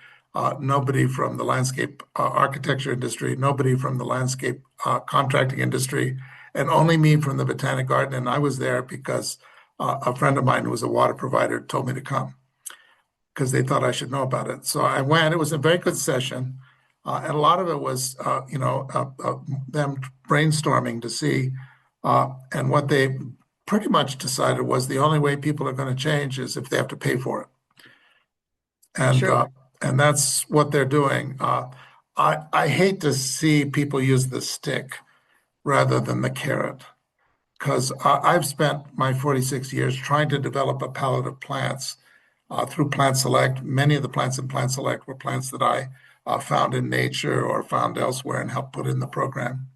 nobody from the landscape architecture industry, nobody from the landscape contracting industry, and only me from the Botanic Garden. And I was there because a friend of mine who was a water provider told me to come because they thought I should know about it. So I went. It was a very good session. And a lot of it was, them brainstorming to see and what they pretty much decided was the only way people are going to change is if they have to pay for it. And sure. and that's what they're doing. I hate to see people use the stick rather than the carrot because I've spent my 46 years trying to develop a palette of plants through Plant Select. Many of the plants in Plant Select were plants that I found in nature or found elsewhere and helped put in the program.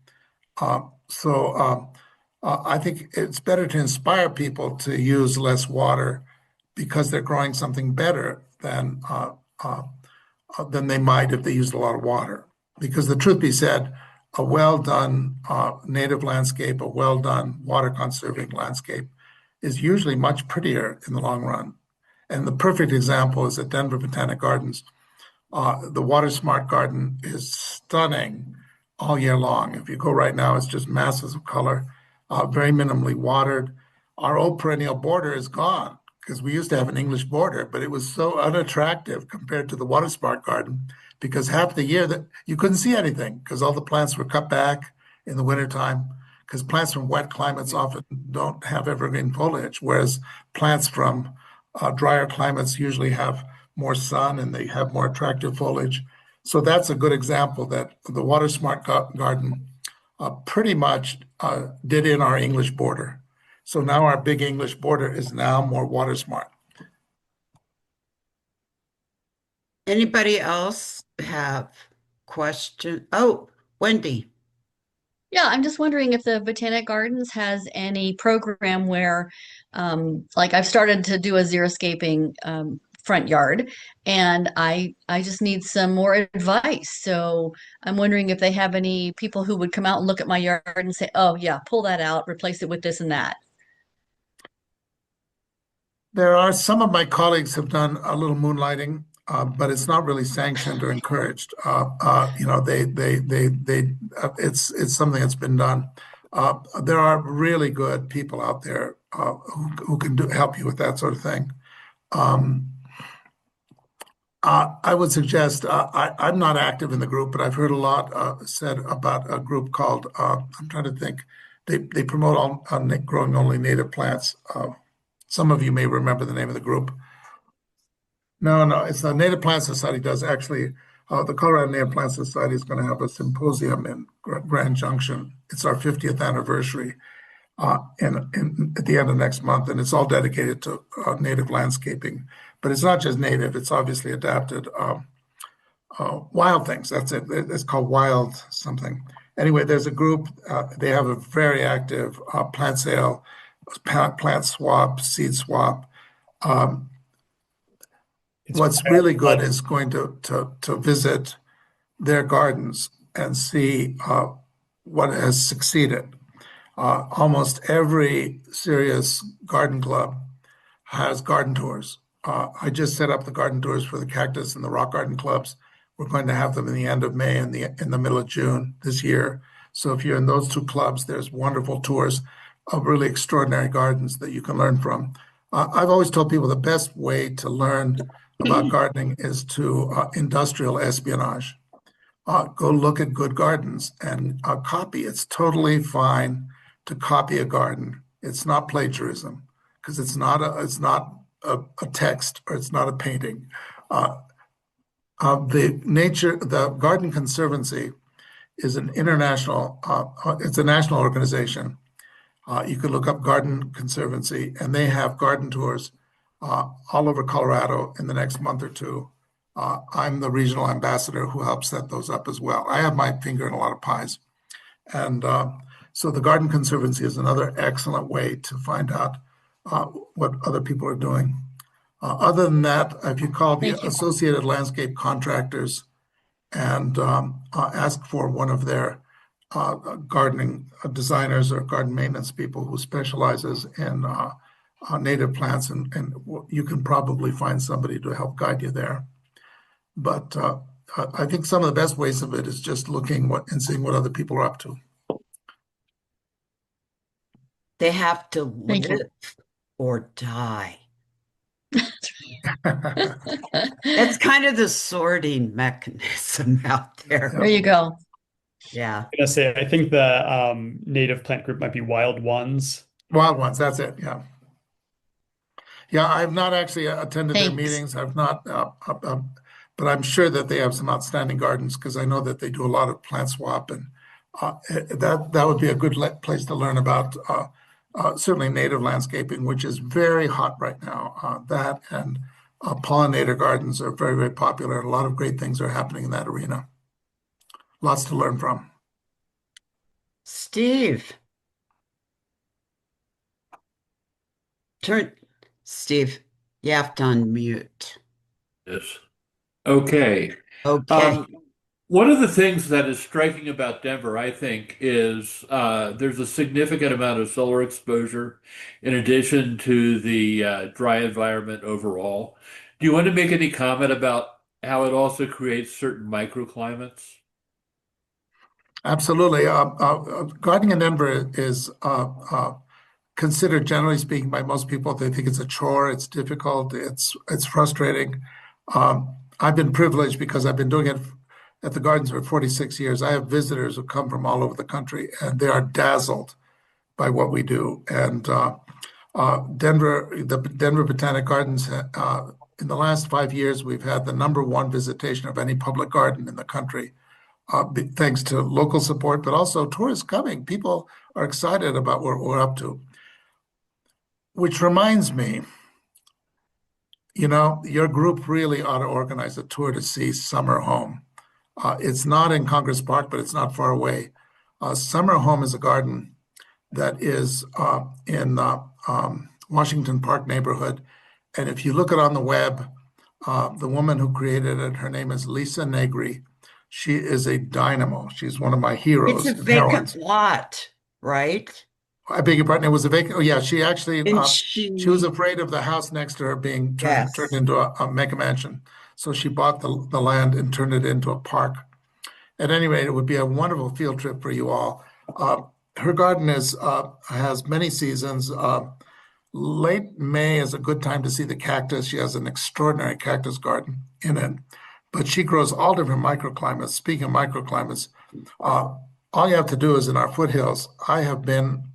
I think it's better to inspire people to use less water because they're growing something better than they might if they used a lot of water. Because the truth be said, a well done native landscape, a well done water conserving landscape is usually much prettier in the long run. And the perfect example is at Denver Botanic Gardens. The Water Smart Garden is stunning all year long. If you go right now, it's just masses of color, very minimally watered. Our old perennial border is gone because we used to have an English border, but it was so unattractive compared to the Water Smart Garden because half the year that you couldn't see anything because all the plants were cut back in the wintertime because plants from wet climates often don't have evergreen foliage, whereas plants from drier climates usually have more sun and they have more attractive foliage. So that's a good example that the Water Smart Garden pretty much did in our English border. So now our big English border is now more water smart. Anybody else have question? Oh, Wendy. Yeah, I'm just wondering if the Botanic Gardens has any program where, like I've started to do a xeriscaping front yard, and I just need some more advice. So I'm wondering if they have any people who would come out and look at my yard and say, "Oh yeah, pull that out, replace it with this and that." There are some of my colleagues have done a little moonlighting, but it's not really sanctioned or encouraged. It's something that's been done. There are really good people out there who can help you with that sort of thing. Um, I would suggest I'm not active in the group, but I've heard a lot said about a group called I'm trying to think. They promote growing only native plants. Some of you may remember the name of the group. No, no, it's the Native Plant Society does actually. The Colorado Native Plant Society is going to have a symposium in Grand Junction. It's our 50th anniversary at the end of next month, and it's all dedicated to native landscaping. But it's not just native; it's obviously adapted wild things. That's it. It's called wild something. Anyway, there's a group. They have a very active plant sale, plant swap, seed swap. Um, It's what's really good is going to visit their gardens and see what has succeeded. Almost every serious garden club has garden tours. I just set up the garden tours for the cactus and the rock garden clubs. We're going to have them in the end of May and in the middle of June this year. So if you're in those two clubs, there's wonderful tours of really extraordinary gardens that you can learn from. I've always told people the best way to learn about gardening is to industrial espionage. Go look at good gardens and copy. It's totally fine to copy a garden. It's not plagiarism because it's not a text or it's not a painting. Uh, the Garden Conservancy is an international, it's a national organization. You could look up Garden Conservancy, and they have garden tours all over Colorado in the next month or two. I'm the regional ambassador who helps set those up as well. I have my finger in a lot of pies. And so the Garden Conservancy is another excellent way to find out what other people are doing. Other than that, if you call the Thank you. Associated Landscape Contractors and ask for one of their gardening designers or garden maintenance people who specializes in native plants, and you can probably find somebody to help guide you there. But I think some of the best ways of it is just looking and seeing what other people are up to. They have to Thank you. live or die. That's kind of the sorting mechanism out there. There you go. Yeah. I'm gonna say, I think the native plant group might be Wild Ones. Wild ones, that's it. Yeah. Yeah, I've not actually attended their Thanks. meetings. I've not, but I'm sure that they have some outstanding gardens because I know that they do a lot of plant swap, and that would be a good place to learn about certainly native landscaping, which is very hot right now. That and pollinator gardens are very, very popular. A lot of great things are happening in that arena. Lots to learn from. Steve, Steve, you have to unmute. Yes. Okay. Okay. One of the things that is striking about Denver, I think, is there's a significant amount of solar exposure in addition to the dry environment overall. Do you want to make any comment about how it also creates certain microclimates? Absolutely. Gardening in Denver is considered, generally speaking, by most people. They think it's a chore, it's difficult, it's frustrating. I've been privileged because I've been doing it at the gardens for 46 years. I have visitors who come from all over the country, and they are dazzled by what we do. And the Denver Botanic Gardens, in the last 5 years, we've had the #1 visitation of any public garden in the country, thanks to local support, but also tourists coming. People are excited about what we're up to. Which reminds me, your group really ought to organize a tour to see Summer Home. It's not in Congress Park, but it's not far away. Summer Home is a garden that is in Washington Park neighborhood. And if you look it on the web, the woman who created it, her name is Lisa Negri. She is a dynamo. She's one of my heroes It's a and heroines. vacant lot, right? I beg your pardon. It was a vacant. Oh, yeah. She actually And she was afraid of the house next to her being turned yes. into a mega mansion, so she bought the land and turned it into a park. At any rate, it would be a wonderful field trip for you all. Her garden has many seasons. Late May is a good time to see the cactus. She has an extraordinary cactus garden in it, but she grows all different microclimates. Speaking of microclimates, all you have to do is in our foothills. I have been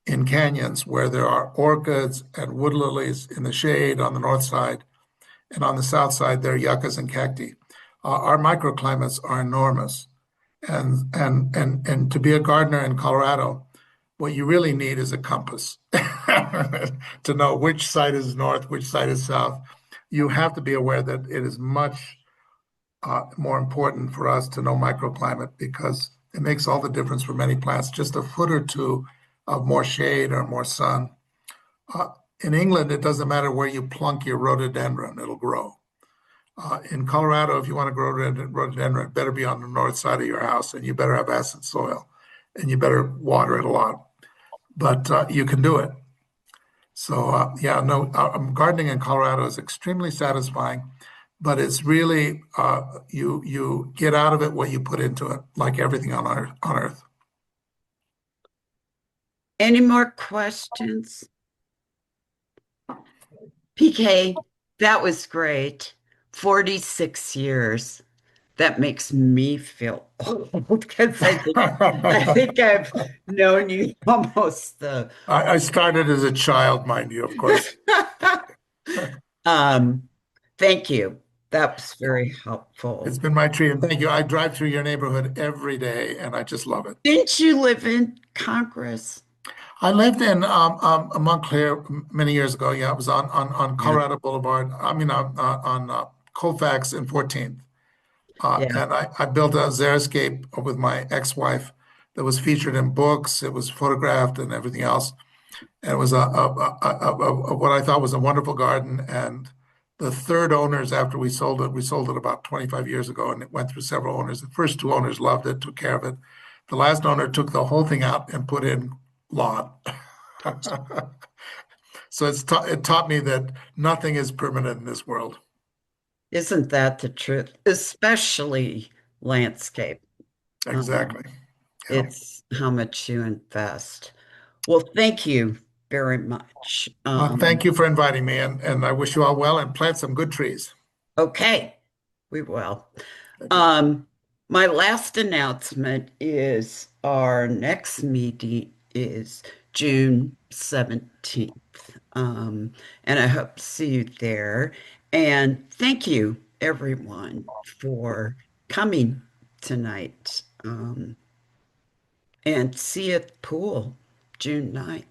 in canyons where there are orchids and wood lilies in the shade on the north side, and on the south side there are yuccas and cacti. Our microclimates are enormous, and to be a gardener in Colorado, what you really need is a compass to know which side is north, which side is south. You have to be aware that it is much more important for us to know microclimate because it makes all the difference for many plants. Just a foot or two of more shade or more sun. In England, it doesn't matter where you plunk your rhododendron, it'll grow. In Colorado, if you want to grow rhododendron, it better be on the north side of your house, and you better have acid soil, and you better water it a lot. But you can do it. So gardening in Colorado is extremely satisfying, but it's really you get out of it what you put into it, like everything on Earth. Any more questions? PK, that was great. 46 years. That makes me feel old because I think I've known you almost the I started as a child, mind you, of course. um thank you. That was very It's helpful. been my treat, and thank you. I drive through your neighborhood every day, and I just love it. Didn't you live in Congress? I lived in Montclair many years ago. Yeah, I was on Yeah. Colorado Boulevard. I mean, on Colfax and 14th. Yeah. And I built a xeriscape with my ex-wife that was featured in books. It was photographed and everything else. And it was what I thought was a wonderful garden. And the third owners, after we sold it about 25 years ago, and it went through several owners. The first two owners loved it, took care of it. The last owner took the whole thing out and put in lawn. So it taught me that nothing is permanent in this world. Isn't that the truth? Especially landscape. Um, Exactly. Yeah. it's how much you invest. Well, thank you very much. Thank you for inviting me, and I wish you all well and plant some good trees. Okay, we will. Thank you. Um, my last announcement is our next meeting is June 17th. And I hope to see you there. And thank you, everyone, for coming tonight. And see you at the pool June 9th.